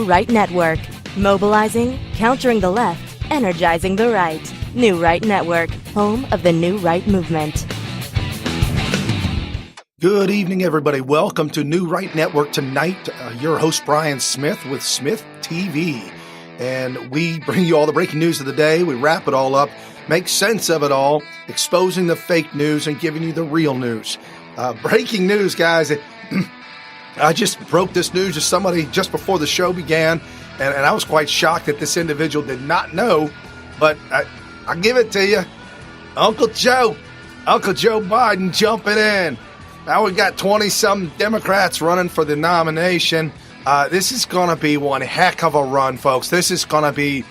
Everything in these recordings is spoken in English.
Right Network. Mobilizing, countering the left, energizing the right. New Right Network, home of the New Right movement. Good evening, everybody. Welcome to New Right Network tonight. Your host, Brian Smith with SmythTV. And we bring you all the breaking news of the day. We wrap it all up, make sense of it all, exposing the fake news and giving you the real news. Breaking news, guys. I just broke this news to somebody just before the show began, and I was quite shocked that this individual did not know, but I give it to you. Uncle Joe Biden jumping in. Now we got 20-some Democrats running for the nomination. This is going to be one heck of a run, folks. This is going to be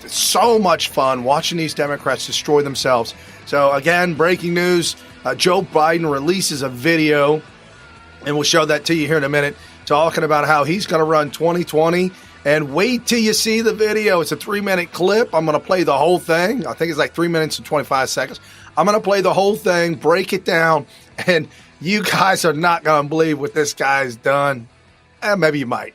so much fun watching these Democrats destroy themselves. So, again, breaking news, Joe Biden releases a video, and we'll show that to you here in a minute, talking about how he's going to run 2020. And wait till you see the video. It's a 3-minute clip. I'm going to play the whole thing. I think it's like 3 minutes and 25 seconds. I'm going to play the whole thing, break it down, and you guys are not going to believe what this guy's done. Maybe you might.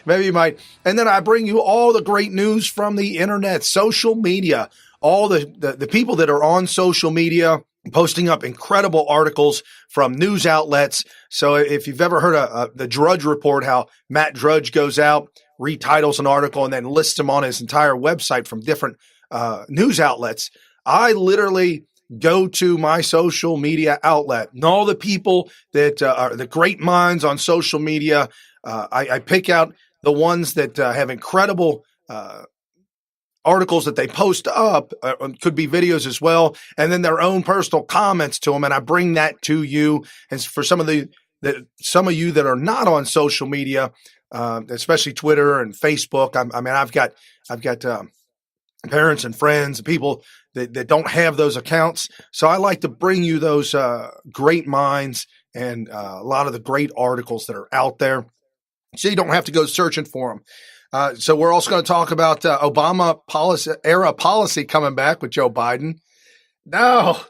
Maybe you might. And then I bring you all the great news from the internet, social media, all the people that are on social media posting up incredible articles from news outlets. So if you've ever heard of the Drudge Report, how Matt Drudge goes out, retitles an article, and then lists them on his entire website from different news outlets, I literally go to my social media outlet and all the people that are the great minds on social media. I pick out the ones that have incredible articles that they post up, could be videos as well, and then their own personal comments to them, and I bring that to you. And for some of you that are not on social media, especially Twitter and Facebook, I've got parents and friends and people that don't have those accounts. So I like to bring you those great minds and a lot of the great articles that are out there, so you don't have to go searching for them. So we're also going to talk about Obama era policy coming back with Joe Biden. No,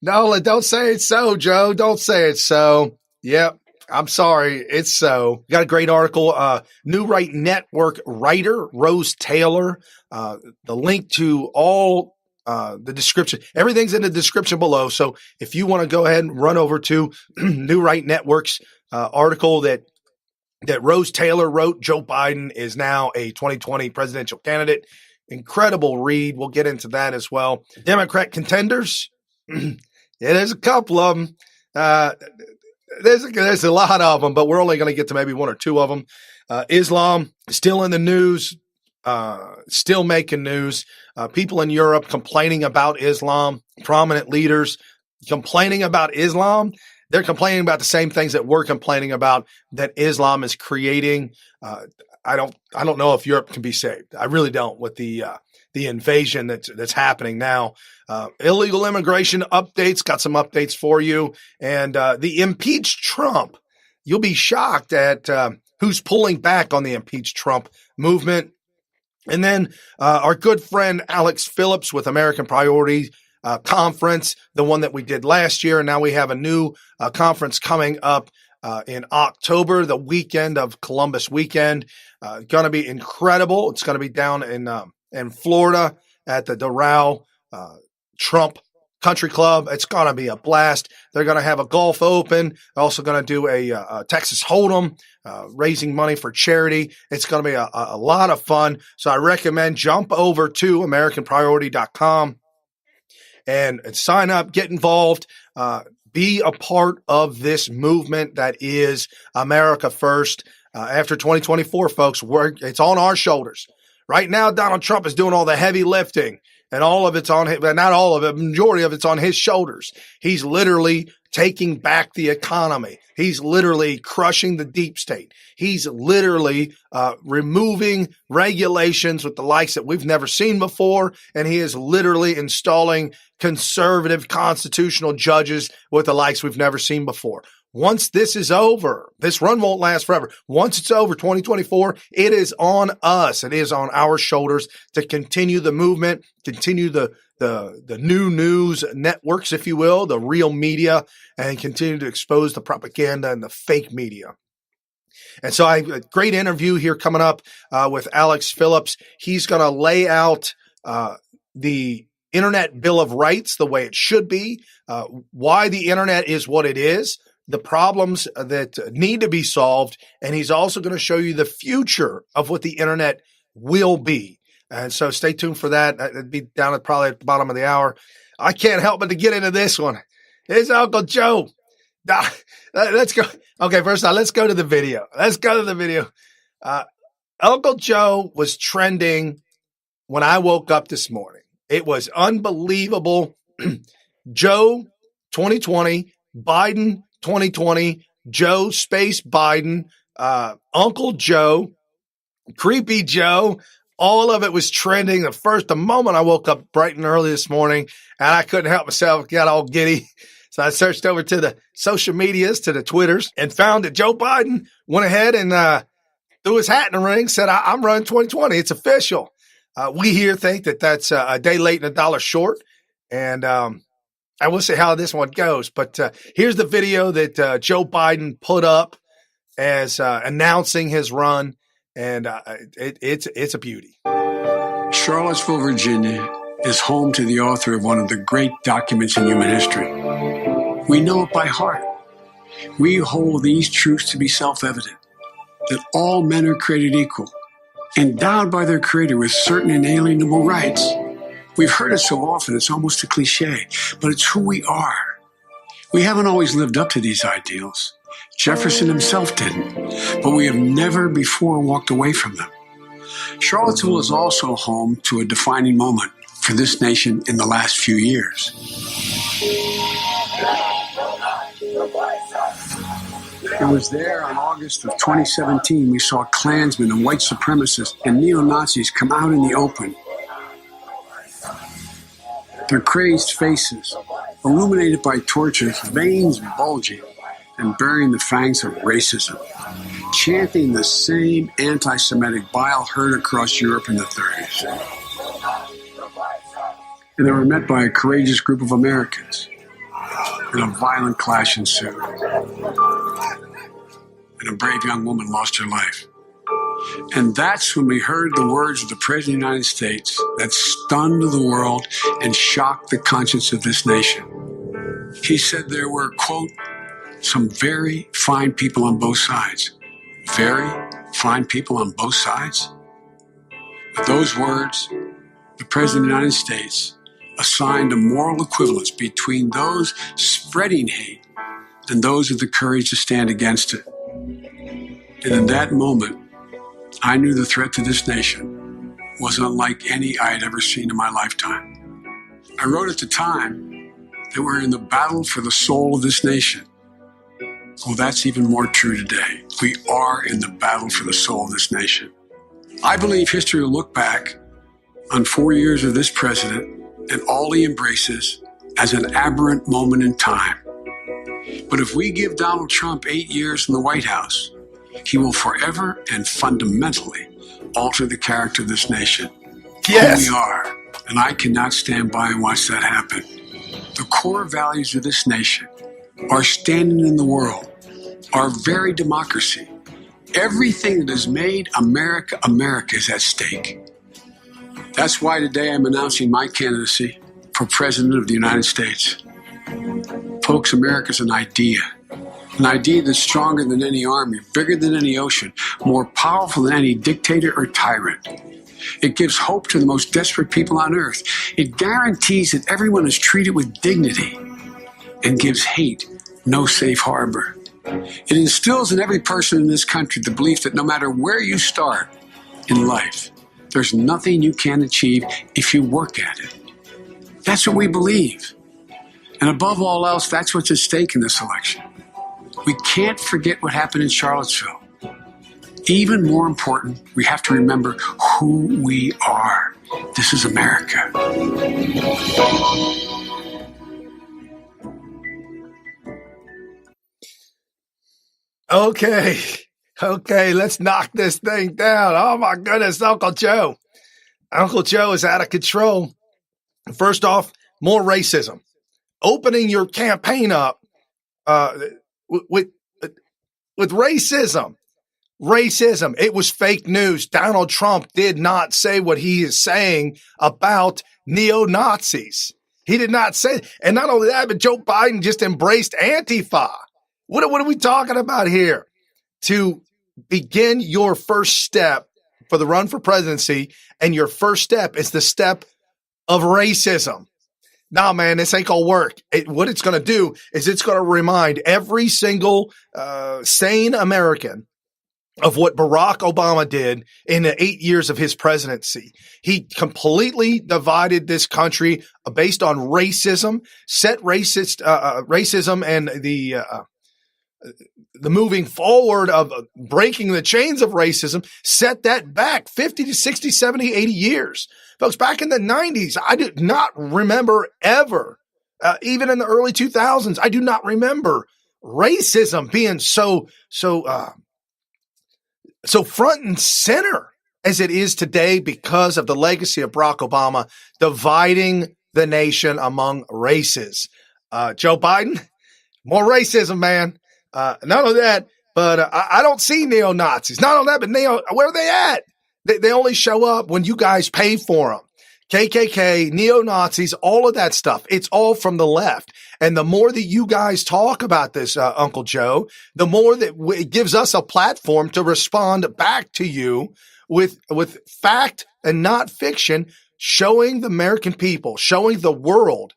don't say it's so, Joe. Don't say it's so. Yep. I'm sorry. It's so. Got a great article. New Right Network writer, Rose Taylor. The link to all the description. Everything's in the description below. So if you want to go ahead and run over to New Right Network's article that Rose Taylor wrote, Joe Biden is now a 2020 presidential candidate. Incredible read. We'll get into that as well. Democrat contenders. Yeah, there's a couple of them. There's a lot of them, but we're only going to get to maybe one or two of them. Islam still in the news, still making news. People in Europe complaining about Islam, prominent leaders complaining about Islam. They're complaining about the same things that we're complaining about, that Islam is creating. I don't know if Europe can be saved. I really don't, with the invasion that's happening now. Illegal immigration updates, got some updates for you. And the impeach Trump, you'll be shocked at who's pulling back on the impeach Trump movement. And then our good friend Alex Phillips with American Priority Conference, the one that we did last year. And now we have a new conference coming up in October, the weekend of Columbus weekend. Going to be incredible. It's going to be down in Florida at the Doral Trump Country Club. It's going to be a blast. They're going to have a golf open. They're also going to do a Texas Hold'em, raising money for charity. It's going to be a lot of fun. So I recommend jump over to AmericanPriority.com and sign up, get involved, be a part of this movement that is America First. After 2024, folks, it's on our shoulders. Right now, Donald Trump is doing all the heavy lifting, and all of it's on him, but not all of it, majority of it's on his shoulders. He's literally taking back the economy. He's literally crushing the deep state. He's literally removing regulations with the likes that we've never seen before, and he is literally installing conservative constitutional judges with the likes we've never seen before. Once this is over, this run won't last forever. Once it's over, 2024, it is on us. It is on our shoulders to continue the movement, continue the new news networks, if you will, the real media, and continue to expose the propaganda and the fake media. And so I have a great interview here coming up with Alex Phillips. He's going to lay out the Internet Bill of Rights the way it should be, why the Internet is what it is, the problems that need to be solved, and he's also going to show you the future of what the Internet will be. And so stay tuned for that. It'll be down at probably at the bottom of the hour. I can't help but to get into this one. It's Uncle Joe. Let's go. Okay, first of all, let's go to the video. Uncle Joe was trending when I woke up this morning. It was unbelievable. Joe 2020, Biden 2020, Joe space Biden, Uncle Joe, Creepy Joe. All of it was trending the moment I woke up bright and early this morning, and I couldn't help myself, got all giddy. So I searched over to the social medias, to the Twitters, and found that Joe Biden went ahead and threw his hat in the ring, said, I'm running 2020. It's official. We here think that that's a day late and a dollar short. And I will see how this one goes. But here's the video that Joe Biden put up as announcing his run. And it's a beauty. Charlottesville, Virginia is home to the author of one of the great documents in human history. We know it by heart. We hold these truths to be self-evident, that all men are created equal, endowed by their Creator with certain inalienable rights. We've heard it so often, it's almost a cliche, but it's who we are. We haven't always lived up to these ideals. Jefferson himself didn't, but we have never before walked away from them. Charlottesville is also home to a defining moment for this nation in the last few years. It was there on August of 2017 we saw Klansmen and white supremacists and neo-Nazis come out in the open. Their crazed faces, illuminated by torches, veins bulging, and bearing the fangs of racism, chanting the same anti-Semitic bile heard across Europe in the 30s. And they were met by a courageous group of Americans, and a violent clash ensued. And a brave young woman lost her life. And that's when we heard the words of the President of the United States that stunned the world and shocked the conscience of this nation. He said there were, quote, some very fine people on both sides. Very fine people on both sides? With those words, the President of the United States assigned a moral equivalence between those spreading hate and those with the courage to stand against it. And in that moment, I knew the threat to this nation was unlike any I had ever seen in my lifetime. I wrote at the time that we're in the battle for the soul of this nation. Well, that's even more true today. We are in the battle for the soul of this nation. I believe history will look back on 4 years of this president and all he embraces as an aberrant moment in time. But if we give Donald Trump 8 years in the White House, he will forever and fundamentally alter the character of this nation. Yes. Who we are. And I cannot stand by and watch that happen. The core values of this nation, our standing in the world, our very democracy, everything that has made America America is at stake. That's why today I'm announcing my candidacy for President of the United States. Folks, America's an idea that's stronger than any army, bigger than any ocean, more powerful than any dictator or tyrant. It gives hope to the most desperate people on earth. It guarantees that everyone is treated with dignity and gives hate no safe harbor. It instills in every person in this country the belief that no matter where you start in life, there's nothing you can't achieve if you work at it. That's what we believe. And above all else, that's what's at stake in this election. We can't forget what happened in Charlottesville. Even more important, we have to remember who we are. This is America. Okay, let's knock this thing down. Oh my goodness, Uncle Joe. Uncle Joe is out of control. First off, more racism. Opening your campaign up with racism. Racism. It was fake news. Donald Trump did not say what he is saying about neo-Nazis. He did not say, and not only that, but Joe Biden just embraced ANTIFA. What are we talking about here? To begin your first step for the run for presidency, and your first step is the step of racism. Nah, man, this ain't gonna work. What it's gonna do is it's gonna remind every single sane American of what Barack Obama did in the 8 years of his presidency. He completely divided this country based on racism, set racism and the moving forward of breaking the chains of racism, set that back 50 to 60, 70, 80 years. Folks, back in the 90s, I do not remember ever, even in the early 2000s, I do not remember racism being so front and center as it is today because of the legacy of Barack Obama dividing the nation among races. Joe Biden, more racism, man. Not only that, but I don't see neo-Nazis. Not only that, but where are they at? They only show up when you guys pay for them. KKK, neo-Nazis, all of that stuff. It's all from the left. And the more that you guys talk about this, Uncle Joe, the more that it gives us a platform to respond back to you with fact and not fiction, showing the American people, showing the world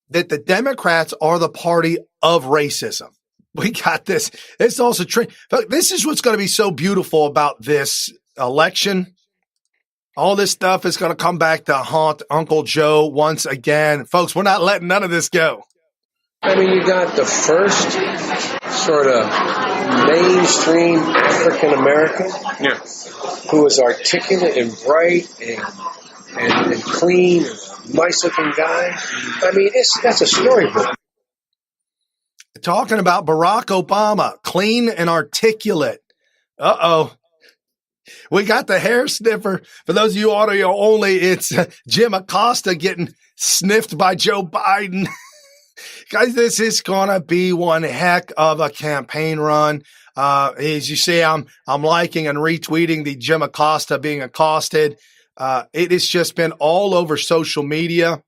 that the Democrats are the party of racism. We got this. It's also true. This is what's going to be so beautiful about this election. All this stuff is going to come back to haunt Uncle Joe once again. Folks, we're not letting none of this go. I mean, you got the first sort of mainstream African American who is articulate and bright and clean, nice looking guy. I mean, that's a storybook. Talking about Barack Obama, clean and articulate. Uh-oh. We got the hair sniffer. For those of you audio only, it's Jim Acosta getting sniffed by Joe Biden. Guys, this is going to be one heck of a campaign run. As you see, I'm liking and retweeting the Jim Acosta being accosted. It has just been all over social media.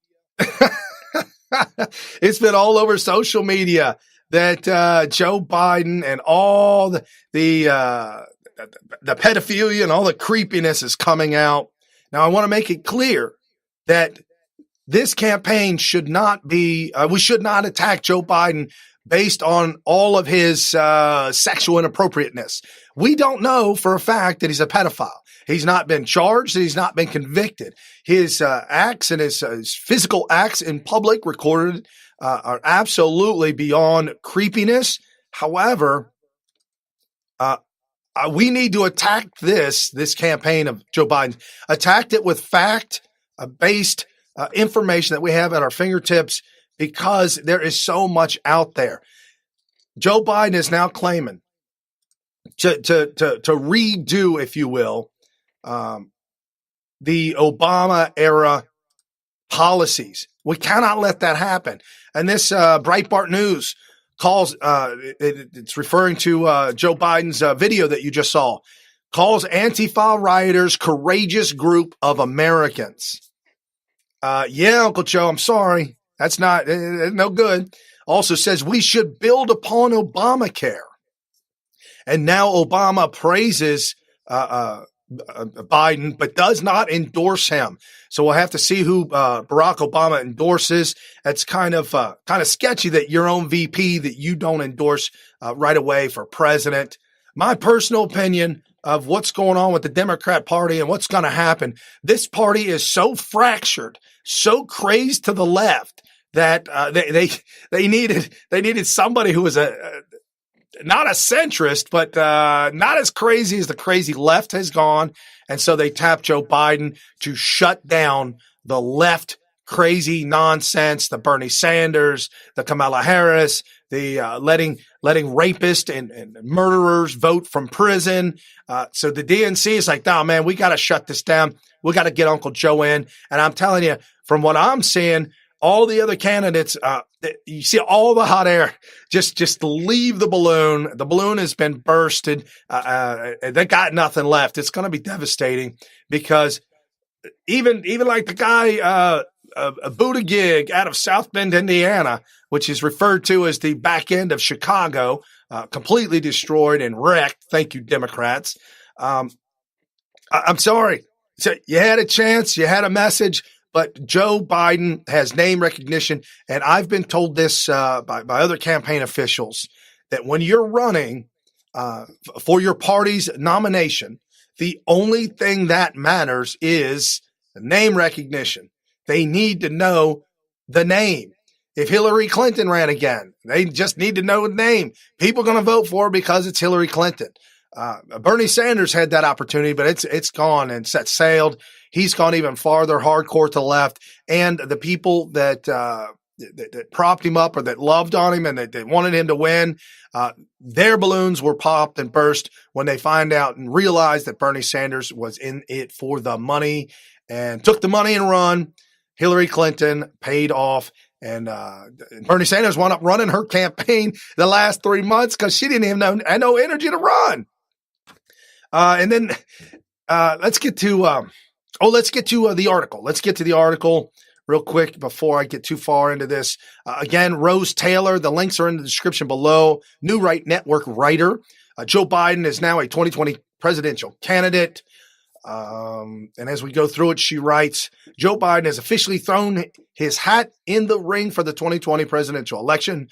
It's been all over social media that Joe Biden and all the pedophilia and all the creepiness is coming out. Now, I want to make it clear that this campaign should not be, we should not attack Joe Biden based on all of his sexual inappropriateness. We don't know for a fact that he's a pedophile. He's not been charged. He's not been convicted. His acts and his physical acts in public recorded are absolutely beyond creepiness. However, we need to attack this campaign of Joe Biden, attack it with fact-based information that we have at our fingertips because there is so much out there. Joe Biden is now claiming to redo, if you will, the Obama era policies. We cannot let that happen. And this Breitbart News calls, it's referring to Joe Biden's video that you just saw, calls Antifa rioters courageous group of Americans. Yeah, Uncle Joe, I'm sorry. That's not no good. Also says we should build upon Obamacare. And now Obama praises Biden, but does not endorse him. So we'll have to see who Barack Obama endorses. It's kind of sketchy that your own VP that you don't endorse right away for president. My personal opinion of what's going on with the Democrat Party and what's going to happen. This party is so fractured, so crazed to the left that they needed somebody who was not a centrist, but not as crazy as the crazy left has gone. And so they tapped Joe Biden to shut down the left crazy nonsense, the Bernie Sanders, the Kamala Harris, the letting rapists and murderers vote from prison. So the DNC is like, nah, man, we got to shut this down. We got to get Uncle Joe in. And I'm telling you, from what I'm seeing, all the other candidates, you see all the hot air, just leave the balloon. The balloon has been bursted. They got nothing left. It's going to be devastating because even like the guy, Buttigieg out of South Bend, Indiana, which is referred to as the back end of Chicago, completely destroyed and wrecked. Thank you, Democrats. I'm sorry. So you had a chance, you had a message, but Joe Biden has name recognition. And I've been told this by other campaign officials that when you're running for your party's nomination, the only thing that matters is name recognition. They need to know the name. If Hillary Clinton ran again, they just need to know the name. People are going to vote for her because it's Hillary Clinton. Bernie Sanders had that opportunity, but it's gone and set sailed. He's gone even farther, hardcore to the left. And the people that propped him up or that loved on him and that wanted him to win, their balloons were popped and burst when they find out and realized that Bernie Sanders was in it for the money and took the money and run. Hillary Clinton paid off. And Bernie Sanders wound up running her campaign the last 3 months because she didn't even have no energy to run. And then let's get to the article. Let's get to the article real quick before I get too far into this. Again, Rose Taylor, the links are in the description below. New Right Network writer. Joe Biden is now a 2020 presidential candidate. And as we go through it, she writes, Joe Biden has officially thrown his hat in the ring for the 2020 presidential election.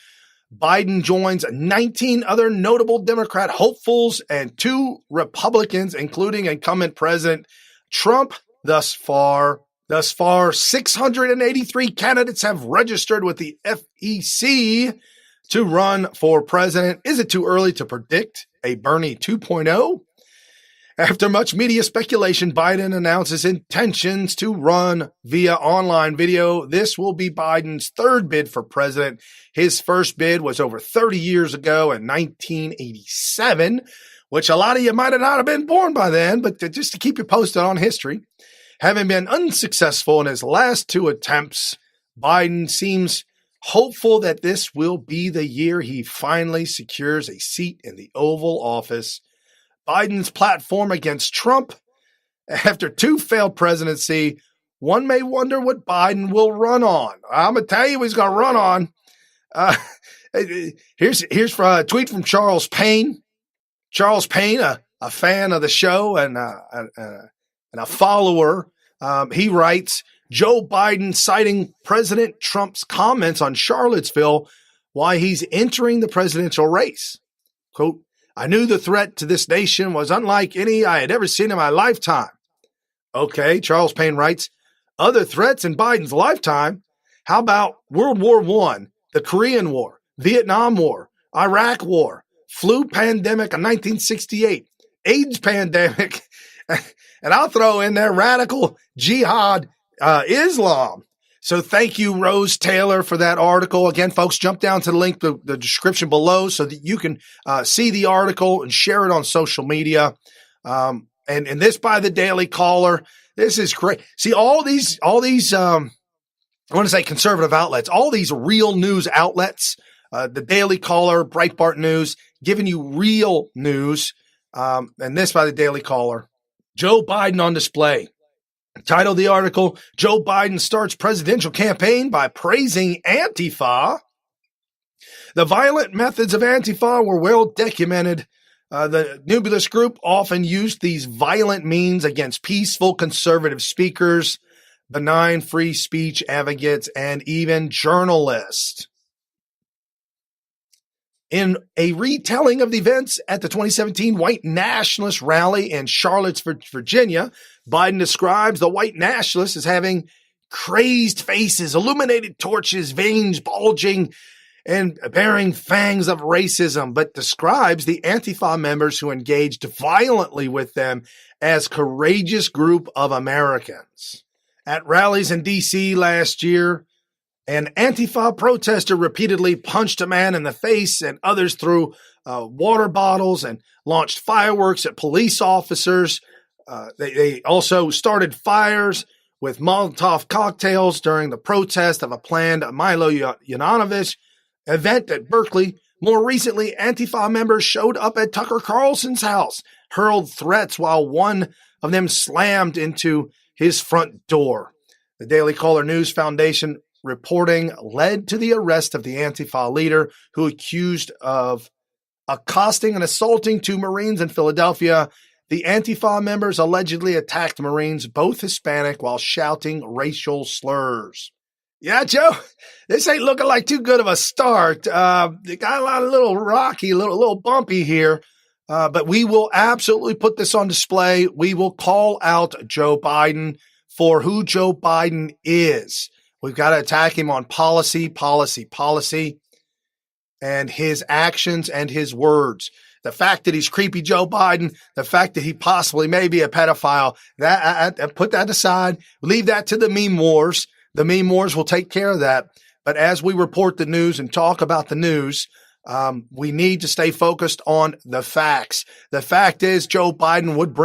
Biden joins 19 other notable Democrat hopefuls and 2 Republicans, including incumbent President Trump. Thus far, 683 candidates have registered with the FEC to run for president. Is it too early to predict a Bernie 2.0? After much media speculation, Biden announces intentions to run via online video. This will be Biden's 3rd bid for president. His first bid was over 30 years ago in 1987, which a lot of you might have not have been born by then, but just to keep you posted on history. Having been unsuccessful in his last 2 attempts, Biden seems hopeful that this will be the year he finally secures a seat in the Oval Office. Biden's platform against Trump. After 2 failed presidency, one may wonder what Biden will run on. I'm going to tell you what he's going to run on. Here's a tweet from Charles Payne. Charles Payne, a fan of the show and a follower. He writes, Joe Biden citing President Trump's comments on Charlottesville why he's entering the presidential race. Quote, I knew the threat to this nation was unlike any I had ever seen in my lifetime. Okay, Charles Payne writes, other threats in Biden's lifetime? How about World War I, the Korean War, Vietnam War, Iraq War, flu pandemic in 1968, AIDS pandemic, and I'll throw in there radical jihad Islam. So thank you, Rose Taylor, for that article. Again, folks, jump down to the link, the description below so that you can see the article and share it on social media. And this by the Daily Caller. This is great. See, all these I want to say conservative outlets, all these real news outlets, the Daily Caller, Breitbart News, giving you real news. And this by the Daily Caller. Joe Biden on display. Title of the article, Joe Biden starts presidential campaign by praising Antifa. The violent methods of Antifa were well documented. The nebulous group often used these violent means against peaceful conservative speakers, benign free speech advocates, and even journalists. In a retelling of the events at the 2017 white nationalist rally in Charlottesville, Virginia, Biden describes the white nationalists as having crazed faces, illuminated torches, veins bulging, and bearing fangs of racism, but describes the Antifa members who engaged violently with them as courageous group of Americans. At rallies in D.C. last year, an Antifa protester repeatedly punched a man in the face and others threw water bottles and launched fireworks at police officers. They also started fires with Molotov cocktails during the protest of a planned Milo Yiannopoulos event at Berkeley. More recently, Antifa members showed up at Tucker Carlson's house, hurled threats while one of them slammed into his front door. The Daily Caller News Foundation reporting led to the arrest of the Antifa leader, who accused of accosting and assaulting two Marines in Philadelphia. The Antifa members allegedly attacked Marines, both Hispanic, while shouting racial slurs. Yeah, Joe, this ain't looking like too good of a start. It got a little rocky, a little bumpy here, but we will absolutely put this on display. We will call out Joe Biden for who Joe Biden is. We've got to attack him on policy, and his actions and his words. The fact that he's creepy Joe Biden, the fact that he possibly may be a pedophile, that put that aside. Leave that to the meme wars. The meme wars will take care of that. But as we report the news and talk about the news, we need to stay focused on the facts. The fact is Joe Biden would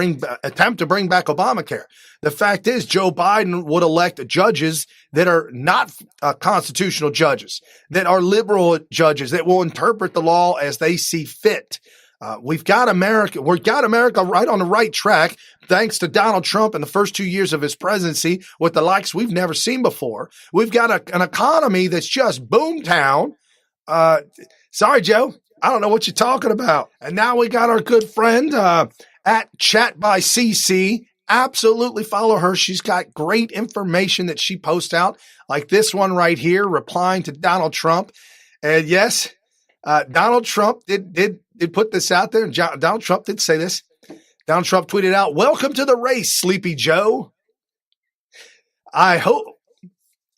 attempt to bring back Obamacare. The fact is Joe Biden would elect judges that are not constitutional judges, that are liberal judges, that will interpret the law as they see fit. We've got America right on the right track, thanks to Donald Trump in the first 2 years of his presidency with the likes we've never seen before. We've got an economy that's just boomtown. Sorry, Joe, I don't know what you're talking about. And now we got our good friend at Chat by CC. Absolutely follow her. She's got great information that she posts out, like this one right here, replying to Donald Trump. And yes, Donald Trump did put this out there. Donald Trump did say this. Donald Trump tweeted out, "Welcome to the race, Sleepy Joe. I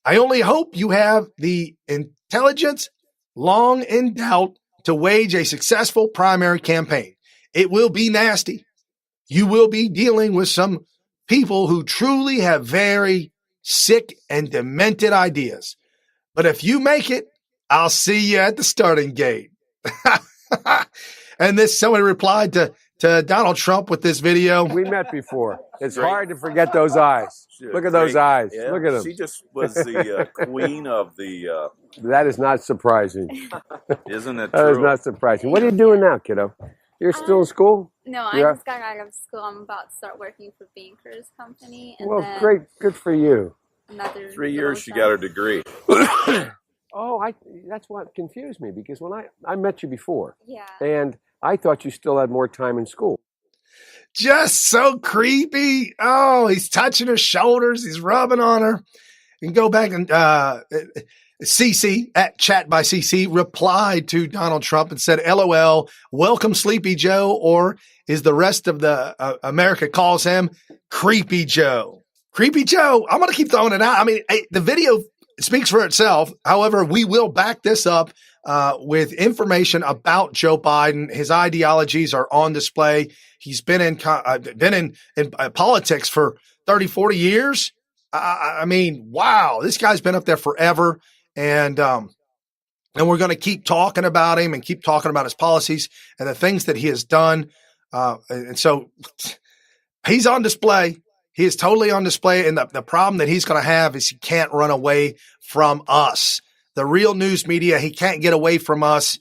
only hope you have the intelligence long in doubt to wage a successful primary campaign. It will be nasty. You will be dealing with some people who truly have very sick and demented ideas. But if you make it, I'll see you at the starting gate." And somebody replied to Donald Trump with this video. We met before. It's hard to forget those eyes. Look at those eyes. Yeah, Look at them. She just was the queen of the... That is not surprising. Isn't it true? That is not surprising. What are you doing now, kiddo? You're still in school? No, I just got out of school. I'm about to start working for Bankers Company. And well, then great. Good for you. 3 years she got her degree. Oh, that's what confused me, because when I met you before. Yeah. And I thought you still had more time in school. Just so creepy. Oh, he's touching her shoulders. He's rubbing on her. You can go back and CC at Chat by CC replied to Donald Trump and said, "LOL, welcome Sleepy Joe," or is the rest of the America calls him Creepy Joe. Creepy Joe. I'm going to keep throwing it out. I mean, the video speaks for itself. However, we will back this up with information about Joe Biden. His ideologies are on display. He's been in politics for 30, 40 years. I mean, wow, this guy's been up there forever. And we're going to keep talking about him and keep talking about his policies and the things that he has done. And so he's on display. He is totally on display. And the problem that he's going to have is he can't run away from us. The real news media, he can't get away from us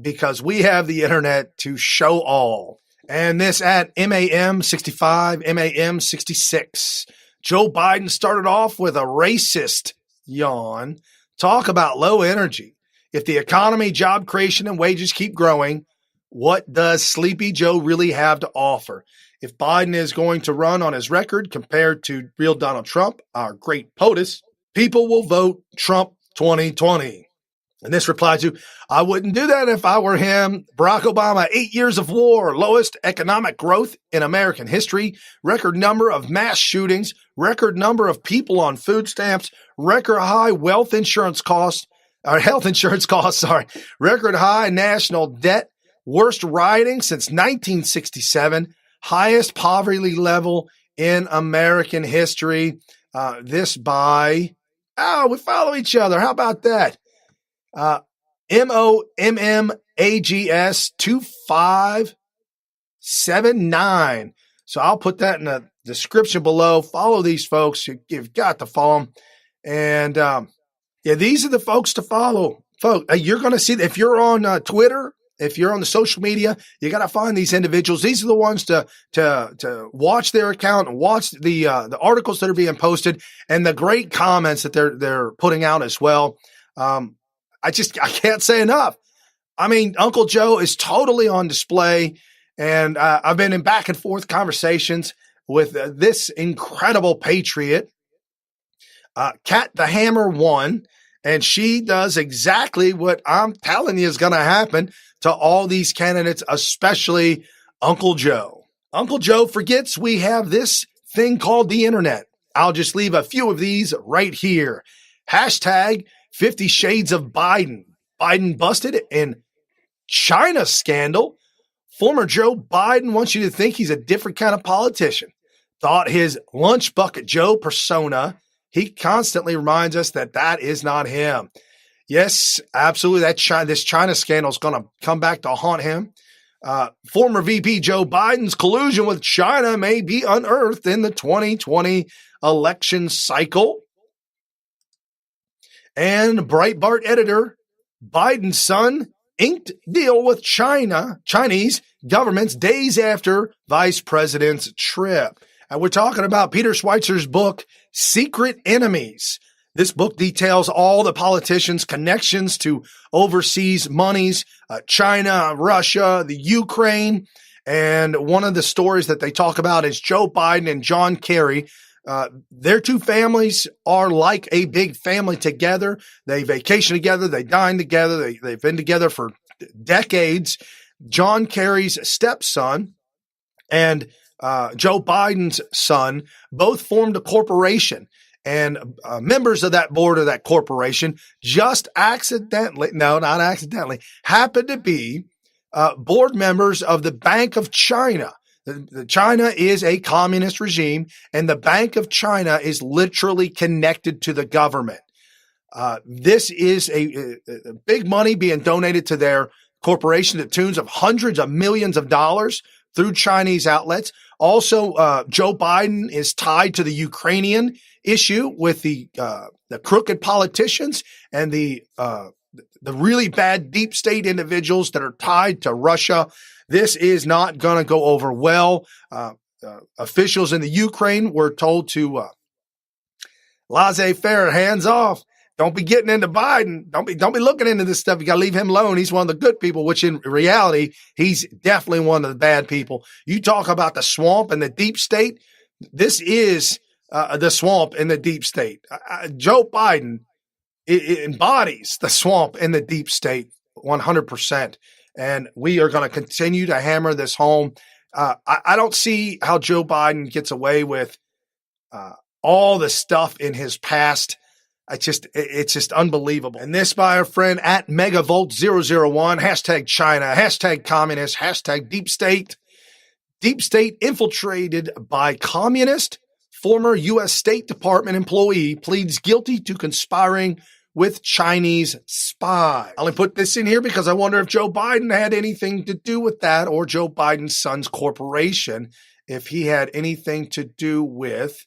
because we have the internet to show all. And this at MAM65, MAM66. Joe Biden started off with a racist yawn. Talk about low energy. If the economy, job creation, and wages keep growing, what does Sleepy Joe really have to offer? If Biden is going to run on his record compared to real Donald Trump, our great POTUS, people will vote Trump 2020. And this reply to, "I wouldn't do that if I were him. Barack Obama, 8 years of war, lowest economic growth in American history, record number of mass shootings, record number of people on food stamps, record high health insurance costs, record high national debt, worst rioting since 1967, highest poverty level in American history." This by, we follow each other. How about that? MOMMAGS 2579. So I'll put that in the description below. Follow these folks. You've got to follow them. And yeah, these are the folks to follow. Folks, you're going to see, if you're on Twitter, if you're on the social media, you got to find these individuals. These are the ones to watch their account and watch the articles that are being posted and the great comments that they're putting out as well. I can't say enough. I mean, Uncle Joe is totally on display, and I've been in back and forth conversations with this incredible patriot, Cat the Hammer 1, and she does exactly what I'm telling you is going to happen to all these candidates, especially Uncle Joe. Uncle Joe forgets we have this thing called the internet. I'll just leave a few of these right here. Hashtag 50 Shades of Biden. Biden busted in China scandal. Former Joe Biden wants you to think he's a different kind of politician. Thought his lunch bucket Joe persona. He constantly reminds us that is not him. Yes, absolutely. This China scandal is going to come back to haunt him. Former VP Joe Biden's collusion with China may be unearthed in the 2020 election cycle. And Breitbart editor, Biden's son inked deal with Chinese governments days after vice president's trip. And we're talking about Peter Schweizer's book, Secret Enemies. This book details all the politicians' connections to overseas monies, China, Russia, the Ukraine. And one of the stories that they talk about is Joe Biden and John Kerry. Their two families are like a big family together. They vacation together. They dine together. They've been together for decades. John Kerry's stepson and Joe Biden's son both formed a corporation. And members of that board of that corporation just accidentally, no, not accidentally, happened to be board members of the Bank of China. China is a communist regime, and the Bank of China is literally connected to the government. This is a big money being donated to their corporation to tunes of hundreds of millions of dollars through Chinese outlets. Also, Joe Biden is tied to the Ukrainian issue with the crooked politicians and the really bad deep state individuals that are tied to Russia. This is not going to go over well. Officials in the Ukraine were told to laissez-faire, hands off. Don't be getting into Biden. Don't be looking into this stuff. You got to leave him alone. He's one of the good people, which in reality, he's definitely one of the bad people. You talk about the swamp and the deep state. This is the swamp in the deep state. Joe Biden embodies the swamp in the deep state 100%. And we are going to continue to hammer this home. I don't see how Joe Biden gets away with all the stuff in his past. It's just unbelievable. And this by our friend at Megavolt001, hashtag China, hashtag communist, hashtag deep state. Deep state infiltrated by communist. Former U.S. State Department employee pleads guilty to conspiring with Chinese spy. I only put this in here because I wonder if Joe Biden had anything to do with that, or Joe Biden's son's corporation, if he had anything to do with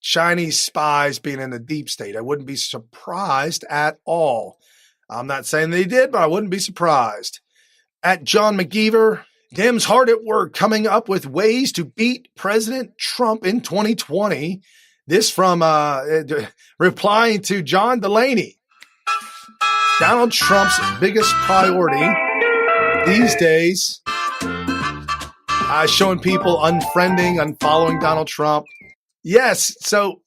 Chinese spies being in the deep state. I wouldn't be surprised at all. I'm not saying that he did, but I wouldn't be surprised. At John McGeever, Dems hard at work coming up with ways to beat President Trump in 2020. This from replying to John Delaney. Donald Trump's biggest priority these days, showing people unfriending, unfollowing Donald Trump. Yes, so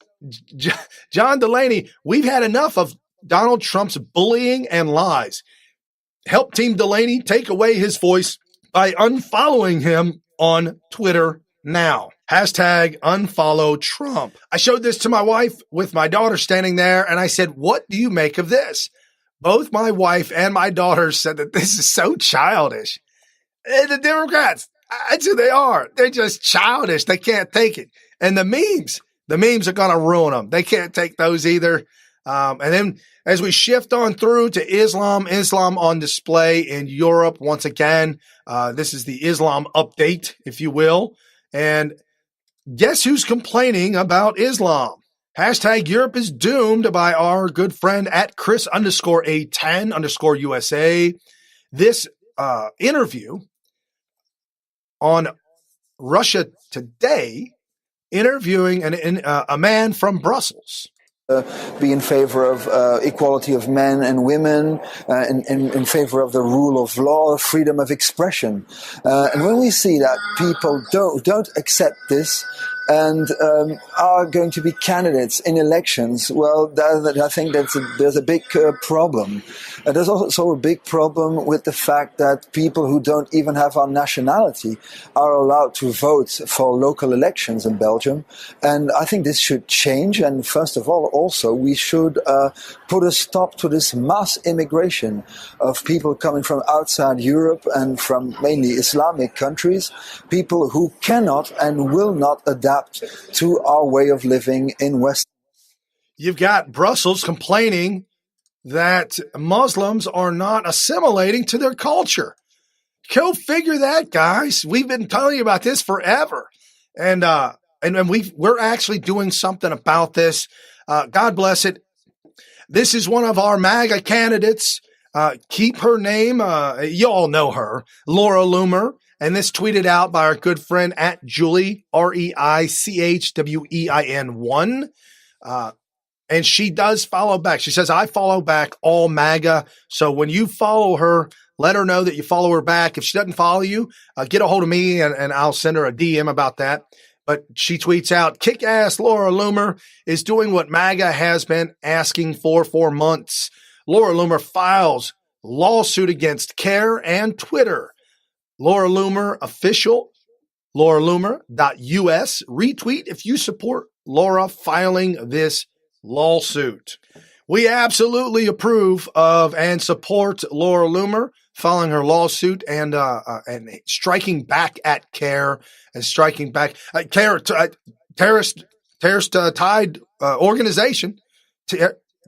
John Delaney, we've had enough of Donald Trump's bullying and lies. Help Team Delaney take away his voice by unfollowing him on Twitter now. Hashtag unfollow Trump. I showed this to my wife with my daughter standing there, and I said, what do you make of this? Both my wife and my daughter said that this is so childish. And the Democrats, that's who they are. They're just childish. They can't take it. And the memes are going to ruin them. They can't take those either. And then as we shift on through to Islam on display in Europe once again. This is the Islam update, if you will. And Guess who's complaining about Islam? Hashtag Europe is doomed by our good friend at Chris_A10_USA. This interview on Russia Today, interviewing a man from Brussels. Be in favor of equality of men and women, in favor of the rule of law, freedom of expression. And when we see that people don't accept this and are going to be candidates in elections, well, I think there's a big problem. There's also a big problem with the fact that people who don't even have our nationality are allowed to vote for local elections in Belgium. And I think this should change. And first of all, also, we should put a stop to this mass immigration of people coming from outside Europe and from mainly Islamic countries, people who cannot and will not adapt to our way of living in West. You've got Brussels complaining that Muslims are not assimilating to their culture. Go figure that, guys. We've been telling you about this forever. And we're actually doing something about this. God bless it. This is one of our MAGA candidates. Keep her name. You all know her, Laura Loomer. And this tweeted out by our good friend at Julie, REICHWEIN1. And she does follow back. She says, I follow back all MAGA. So when you follow her, let her know that you follow her back. If she doesn't follow you, get a hold of me and I'll send her a DM about that. But she tweets out, kick-ass Laura Loomer is doing what MAGA has been asking for months. Laura Loomer files lawsuit against CARE and Twitter. Laura Loomer official, lauraloomer.us. Retweet if you support Laura filing this lawsuit. We absolutely approve of and support Laura Loomer filing her lawsuit and striking back at CARE and striking back CARE, terrorist tied organization.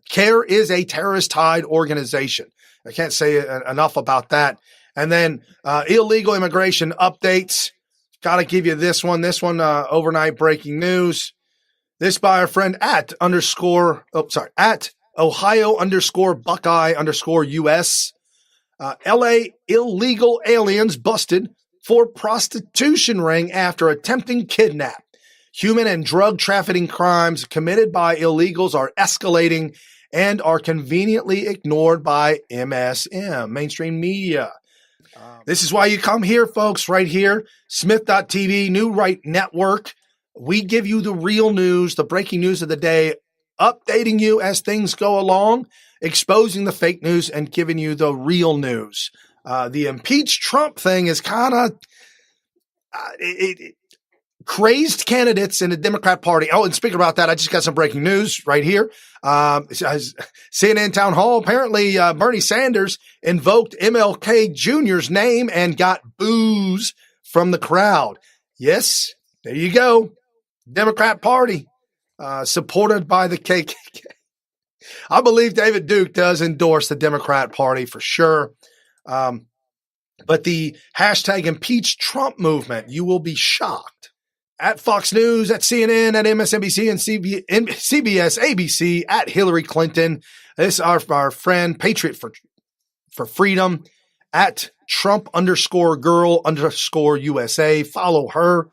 CARE is a terrorist tied organization. I can't say enough about that. And then illegal immigration updates. Got to give you this one. Overnight breaking news. This by our friend at Ohio_Buckeye_US. LA illegal aliens busted for prostitution ring after attempting kidnap. Human and drug trafficking crimes committed by illegals are escalating and are conveniently ignored by MSM, mainstream media. This is why you come here, folks, right here. SmythTV, New Right Network. We give you the real news, the breaking news of the day, updating you as things go along, exposing the fake news, and giving you the real news. The impeach Trump thing is kind of crazed candidates in the Democrat Party. Oh, and speaking about that, I just got some breaking news right here. CNN Town Hall, apparently Bernie Sanders invoked MLK Jr.'s name and got boos from the crowd. Yes, there you go. Democrat Party, supported by the KKK. I believe David Duke does endorse the Democrat Party for sure. But the hashtag impeach Trump movement, you will be shocked. At Fox News, at CNN, at MSNBC, and CBS, ABC, at Hillary Clinton. This is our friend, Patriot for Freedom, at Trump_girl_USA. Follow her.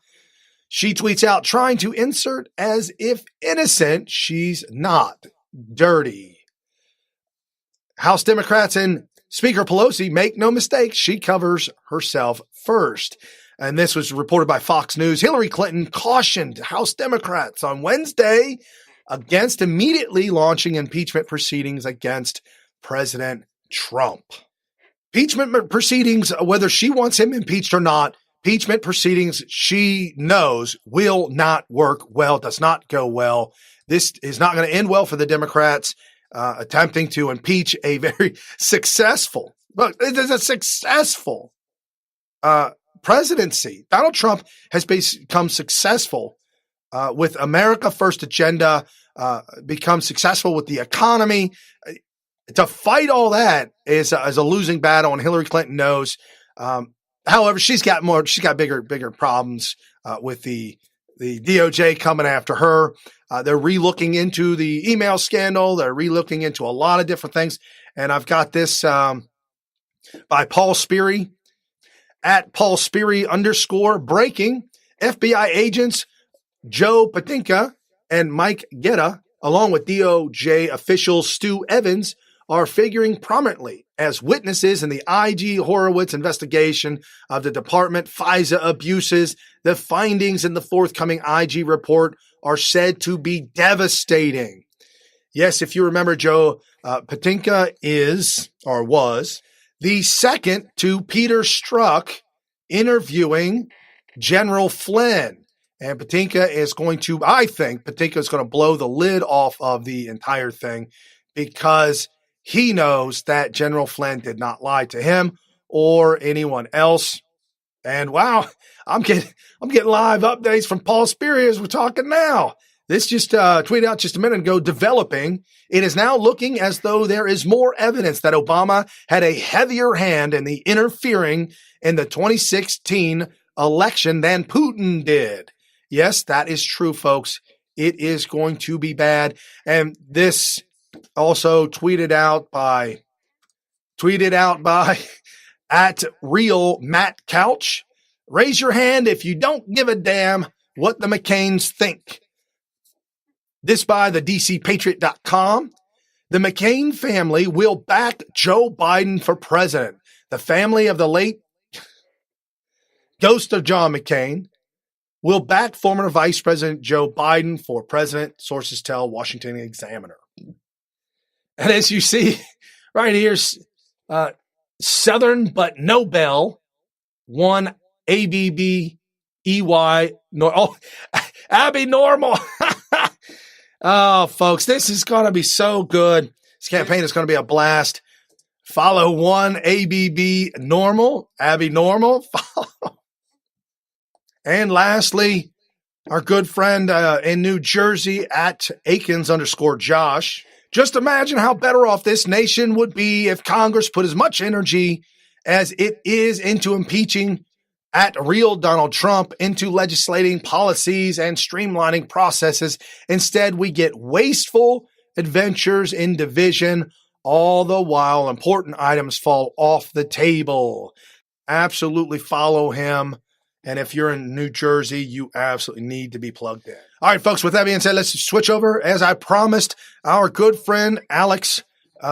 She tweets out, trying to insert as if innocent. She's not. Dirty. House Democrats and Speaker Pelosi, make no mistake, she covers herself first. And this was reported by Fox News. Hillary Clinton cautioned House Democrats on Wednesday against immediately launching impeachment proceedings against President Trump. Impeachment proceedings, whether she wants him impeached or not, impeachment proceedings, she knows, will not work well, does not go well. This is not going to end well for the Democrats attempting to impeach a very successful, look, it is a successful presidency. Donald Trump has become successful with America First agenda, become successful with the economy. To fight all that is a losing battle, and Hillary Clinton knows. However, she's got bigger problems with the the DOJ coming after her. They're relooking into the email scandal. They're relooking into a lot of different things. And I've got this by Paul Speary at Paul Speary _ breaking. FBI agents Joe Patinka and Mike Guetta, along with DOJ official Stu Evans, are figuring prominently as witnesses in the IG Horowitz investigation of the department FISA abuses. The findings in the forthcoming IG report are said to be devastating. Yes, if you remember, Joe Patinka was the second to Peter Strzok interviewing General Flynn. And Patinka is going to, I think Patinka is going to blow the lid off of the entire thing because he knows that General Flynn did not lie to him or anyone else. And wow, I'm getting live updates from Paul Speary as we're talking now. This just tweeted out just a minute ago, developing. It is now looking as though there is more evidence that Obama had a heavier hand in the interfering in the 2016 election than Putin did. Yes, that is true, folks. It is going to be bad. And this also tweeted out by at real Matt Couch. Raise your hand if you don't give a damn what the McCains think. This by the DCPatriot.com. The McCain family will back Joe Biden for president. The family of the late ghost of John McCain will back former Vice President Joe Biden for president, sources tell Washington Examiner. And as you see right here, Southern but Nobel won ABBEY. Abby Normal. Oh, folks, this is going to be so good. This campaign is going to be a blast. Follow one ABB Normal, Abby Normal. Follow. And lastly, our good friend in New Jersey at Akins _ Josh. Just imagine how better off this nation would be if Congress put as much energy as it is into impeaching at real Donald Trump, into legislating policies and streamlining processes. Instead, we get wasteful adventures in division, all the while important items fall off the table. Absolutely follow him. And if you're in New Jersey, you absolutely need to be plugged in. All right, folks, with that being said, let's switch over. As I promised, our good friend Alex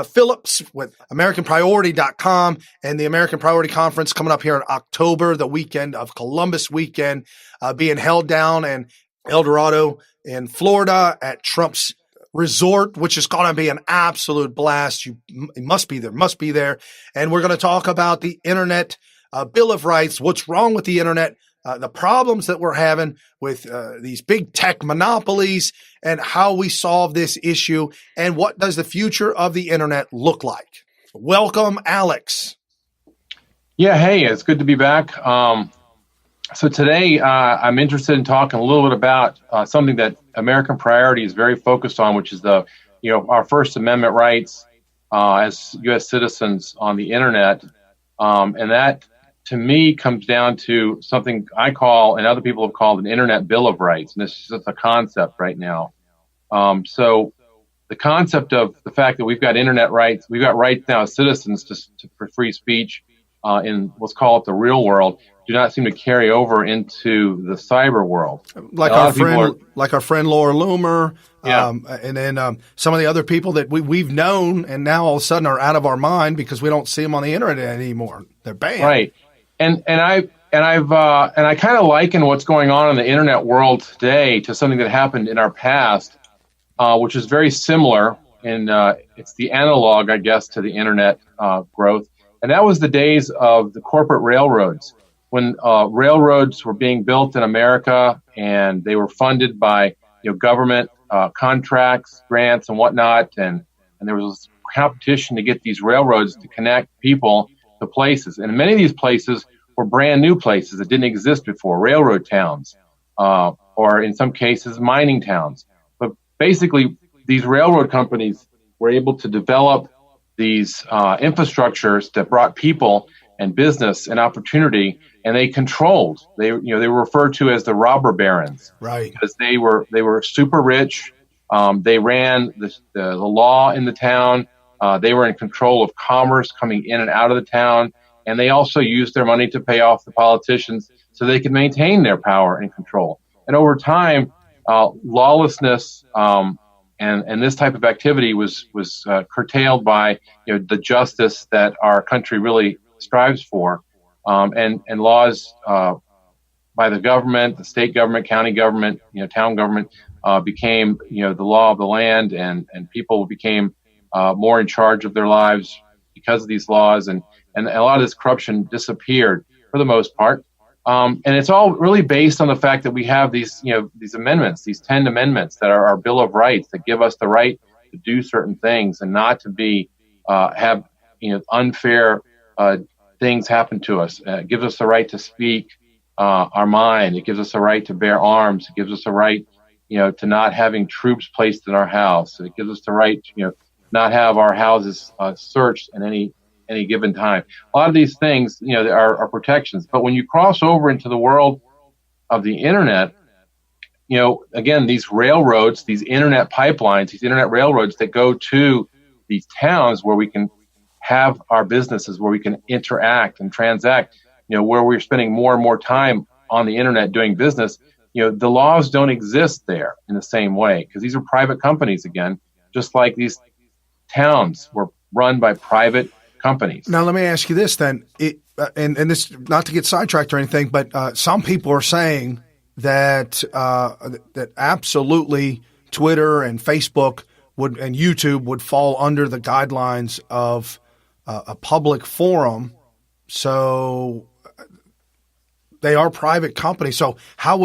Phillips with AmericanPriority.com and the American Priority Conference coming up here in October, the weekend of Columbus weekend, being held down in El Dorado in Florida at Trump's resort, which is going to be an absolute blast. You must be there. And we're going to talk about the Internet Bill of Rights, what's wrong with the Internet, the problems that we're having with these big tech monopolies, and how we solve this issue, and what does the future of the Internet look like. Welcome, Alex. Yeah, hey, it's good to be back. So today I'm interested in talking a little bit about something that American Priority is very focused on, which is our First Amendment rights as U.S. citizens on the Internet, and that, to me, comes down to something I call, and other people have called, an Internet Bill of Rights. And this is just a concept right now. So the concept of the fact that we've got Internet rights, we've got rights now as citizens for free speech in, let's call it, the real world, do not seem to carry over into the cyber world. Like our friend Laura Loomer, and then some of the other people that we've known, and now all of a sudden are out of our mind because we don't see them on the Internet anymore. They're banned. Right. And I kind of liken what's going on in the Internet world today to something that happened in our past, which is very similar. And it's the analog, I guess, to the Internet growth. And that was the days of the corporate railroads, when railroads were being built in America, and they were funded by government contracts, grants, and whatnot. And there was competition to get these railroads to connect people to places. And many of these places were brand new places that didn't exist before, railroad towns, or in some cases, mining towns. But basically, these railroad companies were able to develop these infrastructures that brought people and business and opportunity and they controlled. They were referred to as the robber barons, right? Because they were super rich. They ran the law in the town. They were in control of commerce coming in and out of the town, and they also used their money to pay off the politicians so they could maintain their power and control. And over time, lawlessness and this type of activity was curtailed by the justice that our country really strives for, and laws by the government, the state government, county government, town government became the law of the land, and people became more in charge of their lives because of these laws, and a lot of this corruption disappeared for the most part. And it's all really based on the fact that we have these amendments, these 10 amendments that are our Bill of Rights that give us the right to do certain things and not to be have unfair things happen to us. It gives us the right to speak our mind. It gives us the right to bear arms. It gives us the right to not having troops placed in our house. It gives us the right to not have our houses searched at any given time. A lot of these things, are protections. But when you cross over into the world of the internet, again, these railroads, these internet pipelines, these internet railroads that go to these towns where we can have our businesses, where we can interact and transact, where we're spending more and more time on the internet doing business, the laws don't exist there in the same way, because these are private companies again, just like these towns were run by private companies. Now, let me ask you this then, and this, not to get sidetracked or anything, but some people are saying that that absolutely Twitter and Facebook and YouTube would fall under the guidelines of a public forum. So they are private companies. So how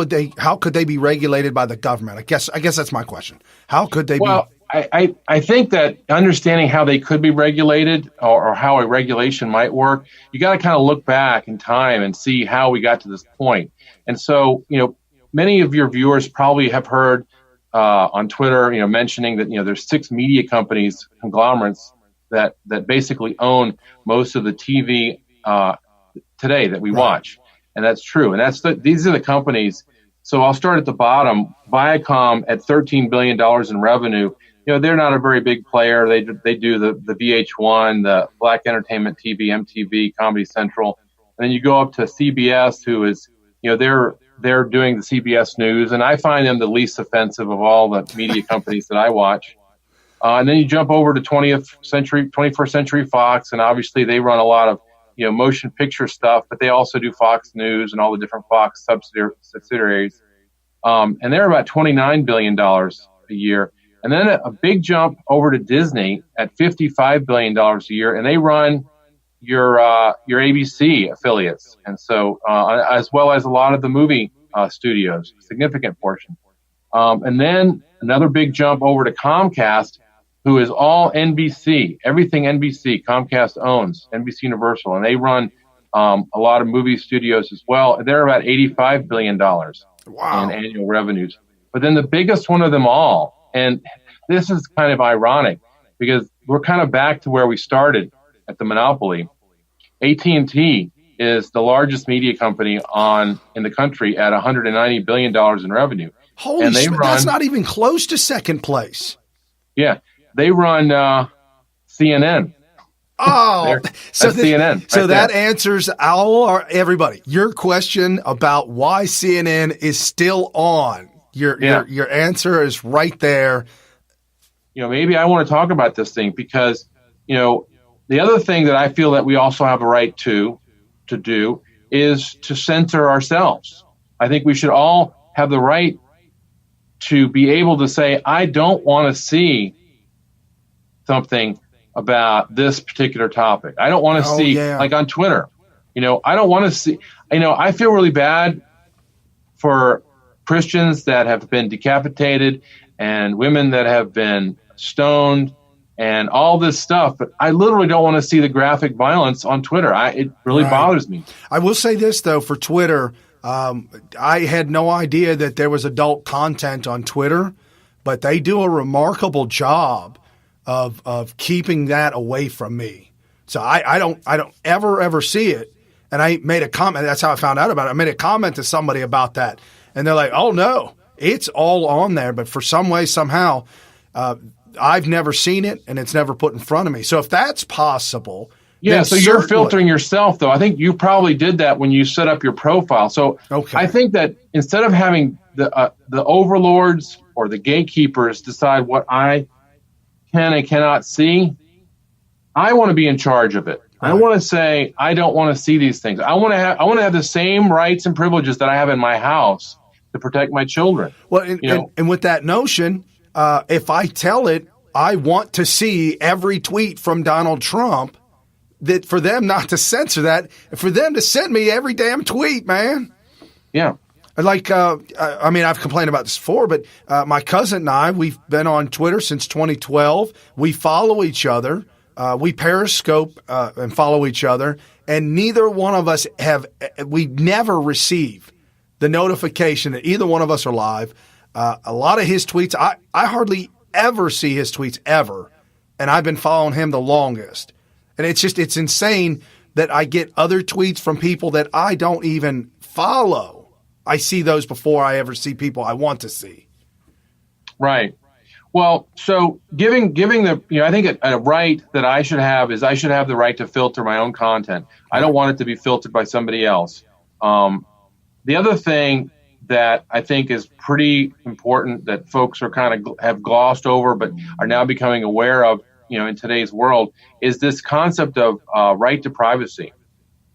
could they be regulated by the government? I guess that's my question. How could they be? I think that understanding how they could be regulated or how a regulation might work, you got to kind of look back in time and see how we got to this point. And so, many of your viewers probably have heard on Twitter, mentioning that, there's 6 media companies, conglomerates that basically own most of the TV today that we watch. And that's true. And these are the companies. So I'll start at the bottom. Viacom at $13 billion in revenue. They're not a very big player. They do the VH1, the Black Entertainment TV, MTV, Comedy Central. And then you go up to CBS, who is, they're doing the CBS News. And I find them the least offensive of all the media companies that I watch. And then you jump over to 21st Century Fox. And obviously they run a lot of, motion picture stuff, but they also do Fox News and all the different Fox subsidiaries. And they're about $29 billion a year. And then a big jump over to Disney at $55 billion a year, and they run your ABC affiliates, and so as well as a lot of the movie studios, a significant portion. And then another big jump over to Comcast, who is all NBC, everything NBC. Comcast owns NBC Universal, and they run a lot of movie studios as well. And they're about $85 billion in annual revenues. But then the biggest one of them all, and this is kind of ironic because we're kind of back to where we started at the monopoly. AT&T is the largest media company in the country at $190 billion in revenue. Holy shit, that's not even close to second place. Yeah, they run CNN. Oh, so CNN. So that answers everybody your question about why CNN is still on. Your answer is right there. Maybe I want to talk about this thing because, the other thing that I feel that we also have a right to do is to censor ourselves. I think we should all have the right to be able to say, I don't want to see something about this particular topic. I don't want to see, like on Twitter, I don't want to see, I feel really bad for Christians that have been decapitated and women that have been stoned and all this stuff. But I literally don't want to see the graphic violence on Twitter. It really bothers me. I will say this, though, for Twitter, I had no idea that there was adult content on Twitter, but they do a remarkable job of keeping that away from me. So I don't ever see it. And I made a comment. That's how I found out about it. I made a comment to somebody about that. And they're like, oh, no, it's all on there. But for some way, somehow, I've never seen it, and it's never put in front of me. So if that's possible. Yeah, so you're filtering yourself, though. I think you probably did that when you set up your profile. So I think that instead of having the overlords or the gatekeepers decide what I can and cannot see, I want to be in charge of it. Right. I want to say I don't want to see these things. I want to have the same rights and privileges that I have in my house to protect my children. Well, and with that notion, if I tell it, I want to see every tweet from Donald Trump, that for them not to censor that, for them to send me every damn tweet, man. Yeah. Like, I mean, I've complained about this before, but my cousin and I, we've been on Twitter since 2012. We follow each other. We periscope and follow each other, and neither one of us we never receive the notification that either one of us are live. A lot of his tweets, I hardly ever see his tweets ever, and I've been following him the longest. And it's insane that I get other tweets from people that I don't even follow. I see those before I ever see people I want to see. Right. Well, so giving the, I think a right that I should have is I should have the right to filter my own content. I don't want it to be filtered by somebody else. The other thing that I think is pretty important that folks are kind of have glossed over but are now becoming aware of, in today's world, is this concept of right to privacy.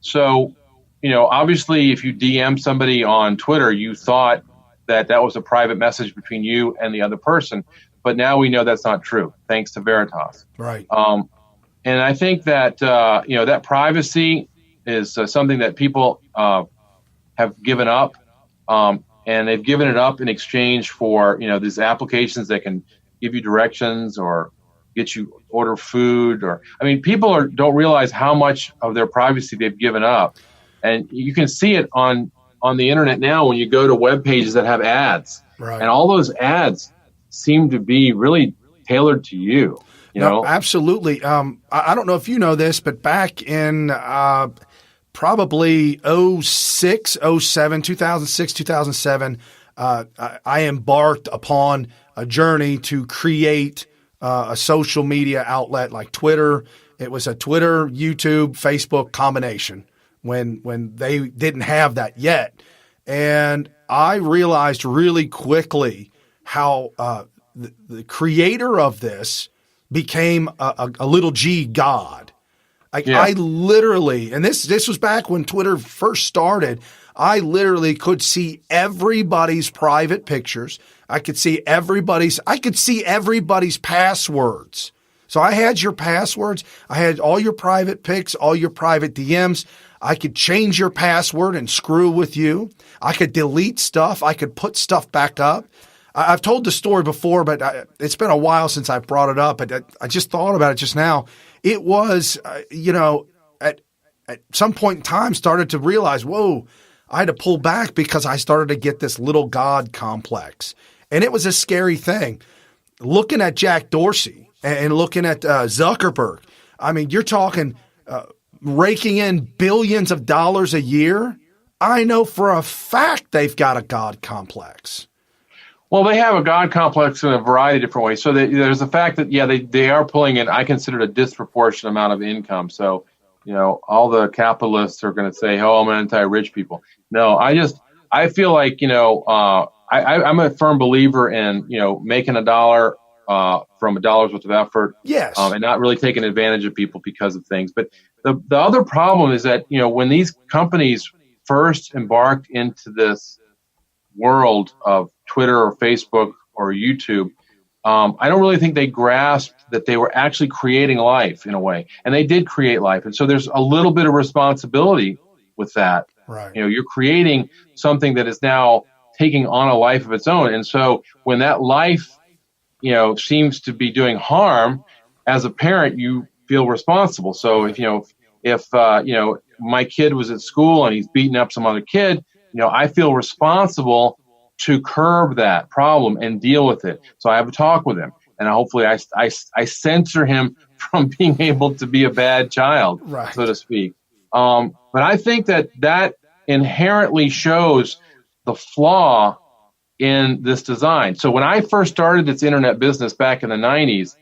So, obviously if you DM somebody on Twitter, you thought that was a private message between you and the other person. But now we know that's not true, thanks to Veritas. Right. And I think that, that privacy is something that people have given up. And they've given it up in exchange for, these applications that can give you directions or get you order food. People don't realize how much of their privacy they've given up. And you can see it on the internet now when you go to web pages that have ads. Right. And all those ads seem to be really tailored to you. No, absolutely. I don't know if you know this, but back in probably 2006, 2007, I embarked upon a journey to create a social media outlet like Twitter. It was a Twitter, YouTube, Facebook combination when they didn't have that yet. And I realized really quickly how the creator of this became a little g god. I literally, and this was back when Twitter first started, I literally could see everybody's private pictures. I could see everybody's passwords. So I had your passwords. I had all your private pics, all your private DMs. I could change your password and screw with you. I could delete stuff. I could put stuff back up. I've told the story before, but it's been a while since I brought it up. But I just thought about it just now. It was, at some point in time, started to realize, whoa, I had to pull back because I started to get this little God complex. And it was a scary thing. Looking at Jack Dorsey and looking at Zuckerberg, you're talking raking in billions of dollars a year. I know for a fact they've got a God complex. Well, they have a God complex in a variety of different ways. So there's the fact that, they are pulling in, I consider it a disproportionate amount of income. So, all the capitalists are going to say, oh, I'm anti-rich people. No, I feel like, I'm a firm believer in, making a dollar from a dollar's worth of effort. Yes. And not really taking advantage of people because of things. But the other problem is that, when these companies first embarked into this world of Twitter or Facebook or YouTube, I don't really think they grasped that they were actually creating life in a way. And they did create life. And so there's a little bit of responsibility with that. Right. You're creating something that is now taking on a life of its own. And so when that life, seems to be doing harm, as a parent, you feel responsible. So if my kid was at school and he's beating up some other kid, I feel responsible to curb that problem and deal with it. So I have a talk with him, and hopefully I censor him from being able to be a bad child, right, so to speak. But I think that inherently shows the flaw in this design. So when I first started this internet business back in the 90s,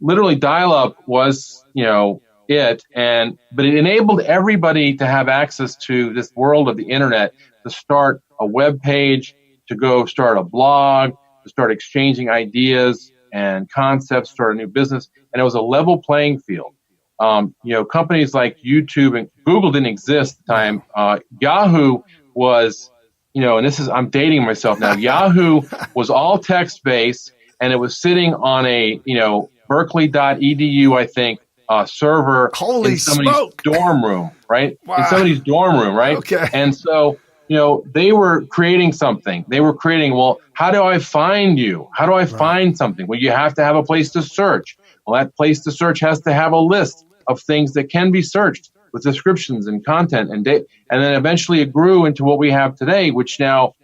literally dial-up was, but it enabled everybody to have access to this world of the internet, to start a web page, to go start a blog, to start exchanging ideas and concepts, start a new business. And it was a level playing field. Companies like YouTube and Google didn't exist at the time. Yahoo was, and I'm dating myself now. Yahoo was all text-based, and it was sitting on a, Berkeley.edu, I think, server in somebody's dorm room, right? Wow. In somebody's dorm room, right? Okay. And so, they were creating something. They were creating, well, how do I find you? How do I find something? Well, you have to have a place to search. Well, that place to search has to have a list of things that can be searched with descriptions and content and data. And then eventually it grew into what we have today, which now,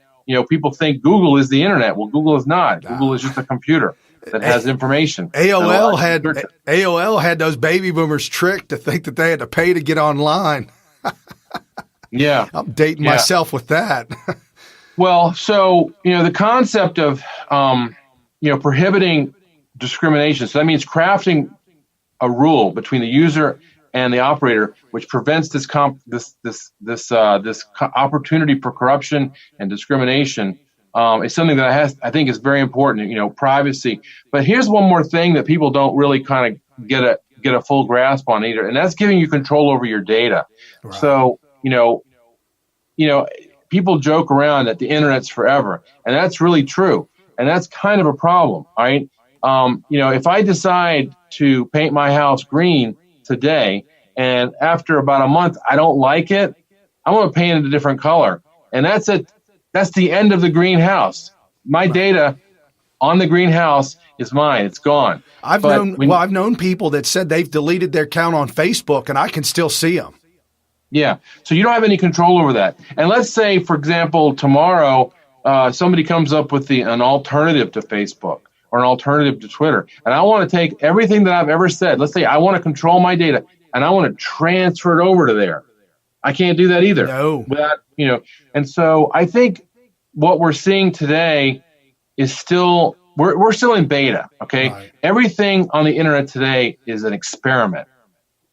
people think Google is the internet. Well, Google is not. Google is just a computer that has information. AOL had those baby boomers tricked to think that they had to pay to get online. Yeah. I'm dating myself with that. Well, so, the concept of, prohibiting discrimination. So that means crafting a rule between the user and the operator, which prevents this opportunity for corruption and discrimination. Is something that I think is very important. Privacy. But here's one more thing that people don't really kind of get a full grasp on either, and that's giving you control over your data. Right. So people joke around that the internet's forever, and that's really true, and that's kind of a problem, right? If I decide to paint my house green today, and after about a month I don't like it, I'm going to paint it a different color, and that's it. That's the end of the greenhouse. My data on the greenhouse is mine. It's gone. I've known people that said they've deleted their account on Facebook, and I can still see them. Yeah. So you don't have any control over that. And let's say, for example, tomorrow somebody comes up with an alternative to Facebook or an alternative to Twitter, and I want to take everything that I've ever said. Let's say I want to control my data, and I want to transfer it over to there. I can't do that either. No. And so I think what we're seeing today is still, we're still in beta, okay? Right. Everything on the internet today is an experiment.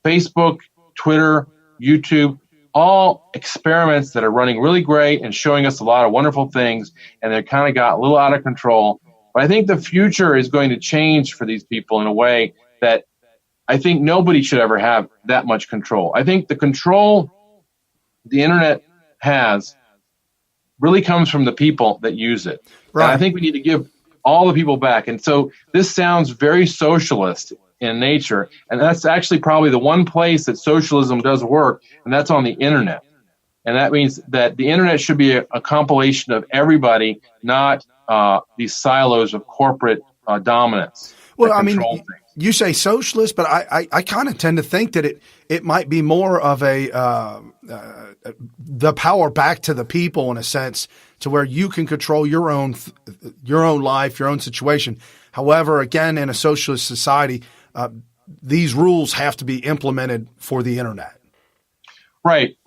Facebook, Twitter, YouTube, all experiments that are running really great and showing us a lot of wonderful things, and they're kind of got a little out of control. But I think the future is going to change for these people in a way that I think nobody should ever have that much control. I think the control the internet has really comes from the people that use it. Right. And I think we need to give all the people back. And so this sounds very socialist in nature, and that's actually probably the one place that socialism does work, and that's on the internet. And that means that the internet should be a compilation of everybody, not these silos of corporate dominance. Well, I mean, you say socialist, but I kind of tend to think that it might be more of the power back to the people in a sense, to where you can control your own life, your own situation. However, again, in a socialist society, these rules have to be implemented for the internet. Right.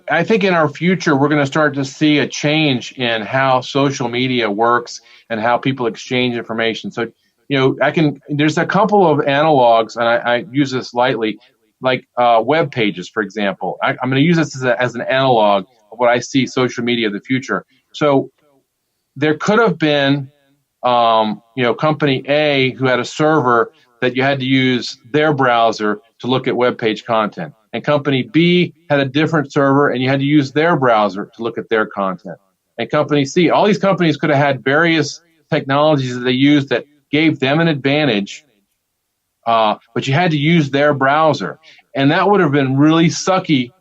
I think in our future, we're going to start to see a change in how social media works and how people exchange information. So, there's a couple of analogs, and I use this lightly, like web pages, for example. I'm going to use this as an analog of what I see social media of the future. So there could have been, company A who had a server that you had to use their browser to look at web page content. And company B had a different server, and you had to use their browser to look at their content. And company C, all these companies could have had various technologies that they used that gave them an advantage, but you had to use their browser. And that would have been really sucky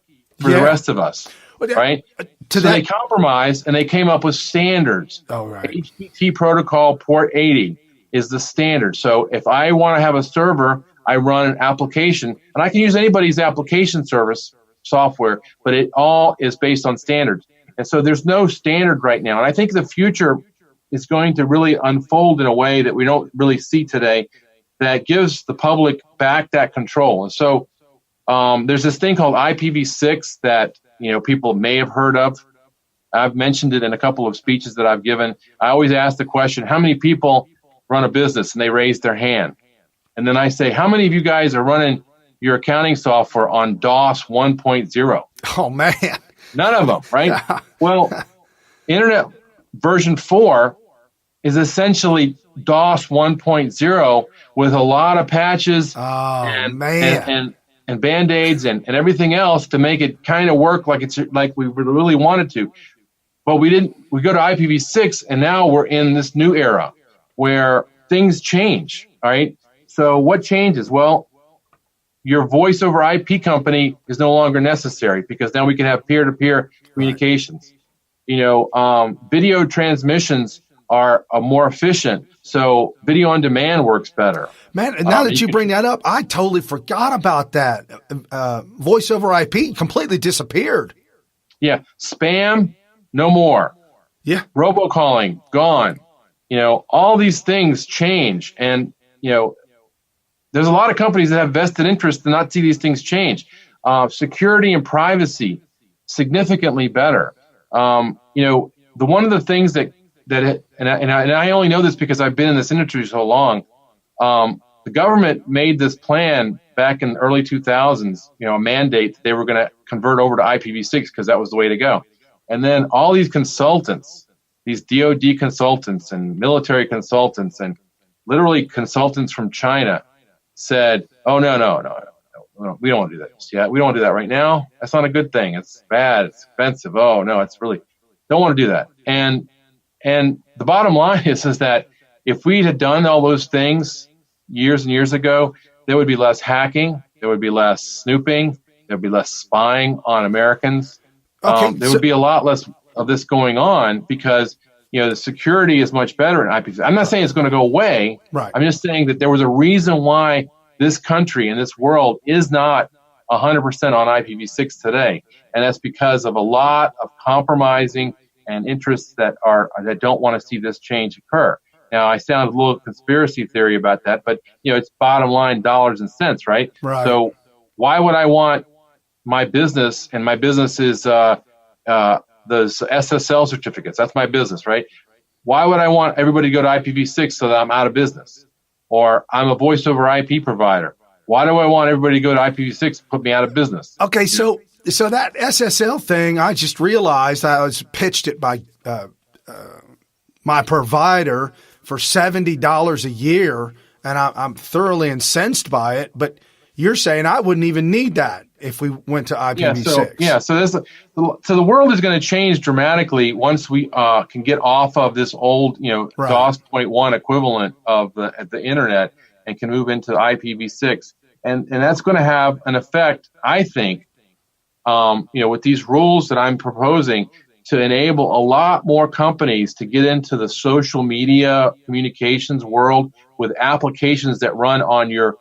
for the rest of us, right? They compromised, and they came up with standards. Oh, right. HTTP protocol port 80 is the standard. So if I want to have a server, I run an application, and I can use anybody's application service software, but it all is based on standards. And so there's no standard right now. And I think the future is going to really unfold in a way that we don't really see today, that gives the public back that control. And so There's this thing called IPv6 that people may have heard of. I've mentioned it in a couple of speeches that I've given. I always ask the question, how many people run a business? And they raise their hand. And then I say, how many of you guys are running your accounting software on DOS 1.0? Oh, man. None of them, right? Yeah. Well, Internet version 4 is essentially DOS 1.0 with a lot of patches and Band-Aids and everything else to make it kind of work like we really wanted to. But we didn't. We go to IPv6, and now we're in this new era where things change, all right? So what changes? Well, your voice over IP company is no longer necessary because now we can have peer-to-peer communications. Video transmissions are more efficient, so video on demand works better. Man, now that you bring that up, I totally forgot about that. Voice over IP completely disappeared. Yeah, spam, no more. Yeah, robocalling, gone. All these things change, and there's a lot of companies that have vested interest to not see these things change. Security and privacy, significantly better. One of the things that I only know this because I've been in this industry so long. The government made this plan back in the early 2000s, a mandate that they were going to convert over to IPv6 because that was the way to go. And then all these consultants, these DoD consultants and military consultants and literally consultants from China said, oh, no, we don't want to do that just yet. We don't want to do that right now. That's not a good thing. It's bad. It's expensive. Oh, no, it's really, don't want to do that. And the bottom line is that if we had done all those things years and years ago, there would be less hacking, there would be less snooping, there would be less spying on Americans. There would be a lot less of this going on because the security is much better in IPv6. I'm not saying it's going to go away. Right. I'm just saying that there was a reason why this country and this world is not 100% on IPv6 today, and that's because of a lot of compromising and interests that don't want to see this change occur. Now, I sound a little conspiracy theory about that, but it's bottom line dollars and cents, right? Right. So why would I want my business, and my business is those SSL certificates? That's my business, right? Why would I want everybody to go to IPv6 so that I'm out of business? Or I'm a voice over IP provider. Why do I want everybody to go to IPv6 to put me out of business? Okay, so that SSL thing, I just realized I was pitched it by my provider for $70 a year, and I'm thoroughly incensed by it. But you're saying I wouldn't even need that if we went to IPv6. So the world is going to change dramatically once we can get off of this old, Right. DOS 0.1 equivalent of the internet and can move into IPv6, and that's going to have an effect, I think, with these rules that I'm proposing to enable a lot more companies to get into the social media communications world with applications that run on your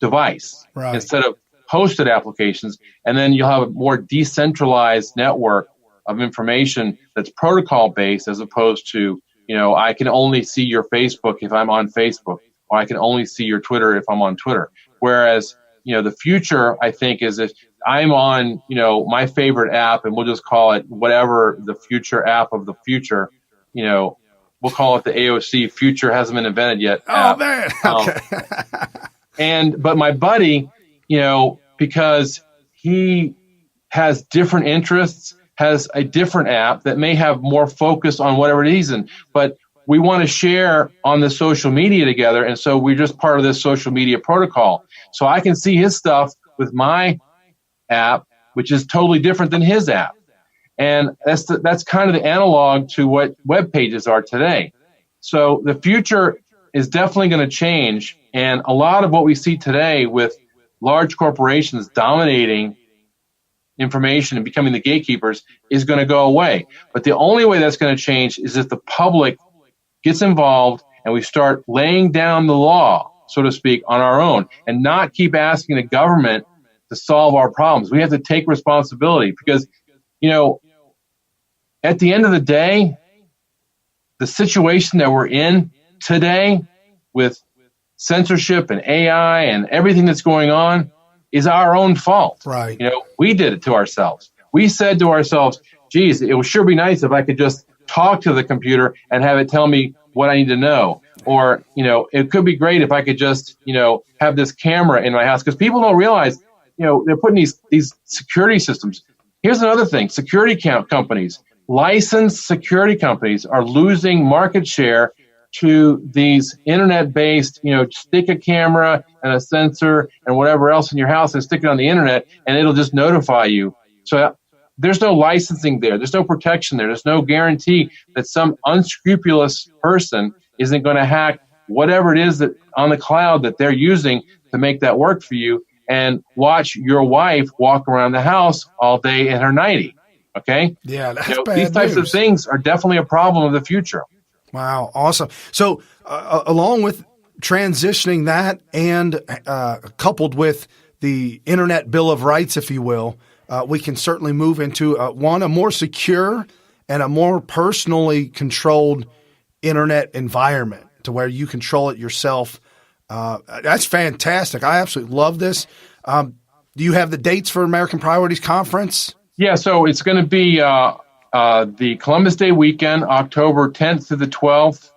device Right. instead of hosted applications, and then you'll have a more decentralized network of information that's protocol based as opposed to, I can only see your Facebook if I'm on Facebook, or I can only see your Twitter if I'm on Twitter. Whereas, the future, I think, is if I'm on, my favorite app, and we'll just call it whatever the future app of the future, we'll call it the AOC Future Hasn't Been Invented Yet app. Oh, man. Okay. But my buddy, because he has different interests, has a different app that may have more focus on whatever it is, but we want to share on the social media together, and so we're just part of this social media protocol. So I can see his stuff with my app, which is totally different than his app. And that's kind of the analog to what web pages are today. So the future is definitely going to change, and a lot of what we see today with large corporations dominating information and becoming the gatekeepers is going to go away. But the only way that's going to change is if the public gets involved and we start laying down the law, so to speak, on our own, and not keep asking the government to solve our problems. We have to take responsibility because, at the end of the day, the situation that we're in today with censorship and AI and everything that's going on, is our own fault. Right. We did it to ourselves. We said to ourselves, geez, it would sure be nice if I could just talk to the computer and have it tell me what I need to know. Or, it could be great if I could just, have this camera in my house. Because people don't realize, they're putting these security systems. Here's another thing. Security companies, licensed security companies are losing market share to these internet-based, stick a camera and a sensor and whatever else in your house and stick it on the internet, and it'll just notify you. So there's no licensing there. There's no protection there. There's no guarantee that some unscrupulous person isn't going to hack whatever it is that on the cloud that they're using to make that work for you and watch your wife walk around the house all day in her nightie. Okay? Yeah, that's bad these types news. of things are definitely a problem of the future. Wow, awesome. So along with transitioning that and coupled with the Internet Bill of Rights, if you will, we can certainly move into, a more secure and a more personally controlled Internet environment to where you control it yourself. That's fantastic. I absolutely love this. Do you have the dates for American Priorities Conference? Yeah, so it's going to be the Columbus Day weekend, October 10th to the 12th.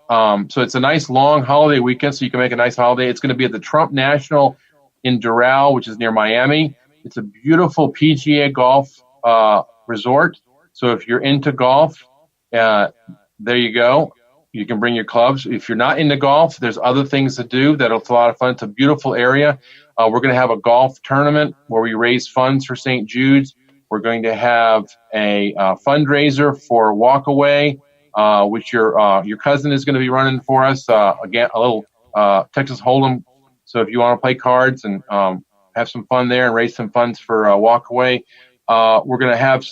So it's a nice long holiday weekend, so you can make a nice holiday. It's going to be at the Trump National in Doral, which is near Miami. It's a beautiful PGA golf resort. So if you're into golf, there you go. You can bring your clubs. If you're not into golf, there's other things to do. That's a lot of fun. It's a beautiful area. We're going to have a golf tournament where we raise funds for St. Jude's. We're going to have a fundraiser for Walkaway, which your cousin is going to be running for us. Again, a little Texas Hold'em. So if you want to play cards and have some fun there and raise some funds for Walkaway, we're going to have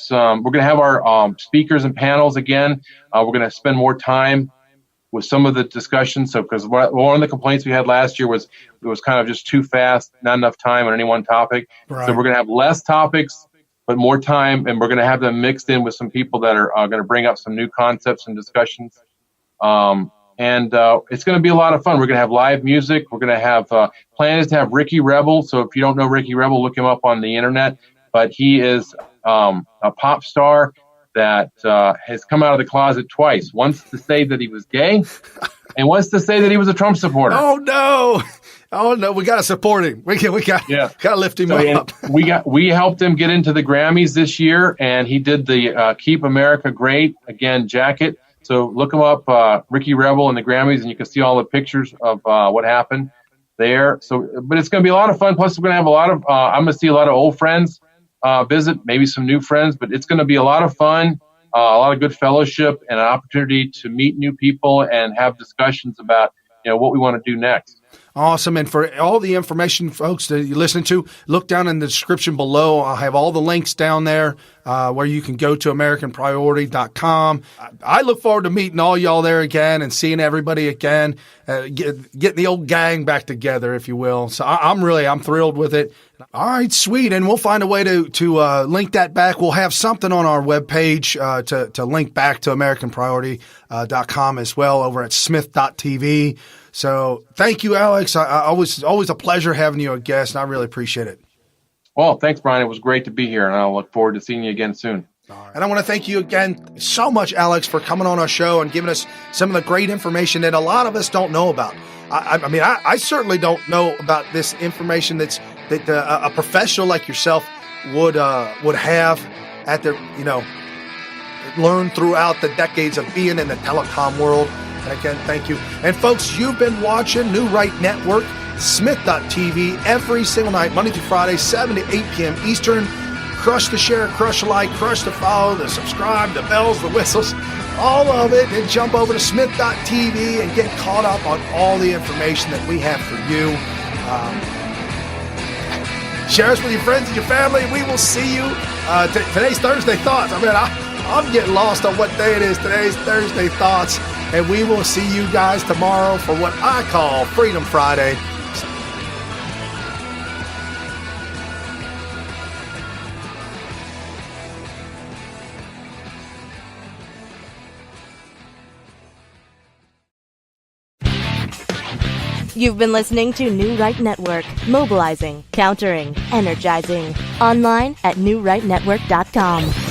our speakers and panels again. We're going to spend more time with some of the discussions. So because one of the complaints we had last year was it was kind of just too fast, not enough time on any one topic. Right. So we're going to have less topics, but more time, and we're going to have them mixed in with some people that are going to bring up some new concepts and discussions. And it's going to be a lot of fun. We're going to have live music. We're going to have plan is to have Ricky Rebel. So if you don't know Ricky Rebel, look him up on the internet. But he is a pop star that has come out of the closet twice. Once to say that he was gay, and once to say that he was a Trump supporter. Oh no! We got to support him. We got to lift him up. We helped him get into the Grammys this year, and he did the "Keep America Great Again" jacket. So look him up, Ricky Rebel and the Grammys, and you can see all the pictures of what happened there. So, but it's going to be a lot of fun. Plus, we're going to have a lot of. I'm going to see a lot of old friends visit, maybe some new friends. But it's going to be a lot of fun, a lot of good fellowship, and an opportunity to meet new people and have discussions about what we want to do next. Awesome. And for all the information, folks, that you listen to, look down in the description below. I'll have all the links down there where you can go to AmericanPriority.com. I look forward to meeting all y'all there again and seeing everybody again, getting the old gang back together, if you will. So I'm thrilled with it. All right, sweet. And we'll find a way to link that back. We'll have something on our webpage to link back to AmericanPriority.com as well over at SmythTV. So thank you, Alex. Always a pleasure having you a guest, and I really appreciate it. Well, thanks, Brian. It was great to be here, and I'll look forward to seeing you again soon. And I want to thank you again so much, Alex, for coming on our show and giving us some of the great information that a lot of us don't know about. I certainly don't know about this information that a professional like yourself would have at their learned throughout the decades of being in the telecom world. And again, thank you. And folks, you've been watching New Right Network, SmythTV, every single night, Monday through Friday, 7 to 8 p.m. Eastern. Crush the share, crush the like, crush the follow, the subscribe, the bells, the whistles, all of it. And jump over to SmythTV and get caught up on all the information that we have for you. Share us with your friends and your family. We will see you. Today's Thursday Thoughts. I'm getting lost on what day it is. Today's Thursday Thoughts. And we will see you guys tomorrow for what I call Freedom Friday. You've been listening to New Right Network, mobilizing, countering, energizing. Online at newrightnetwork.com.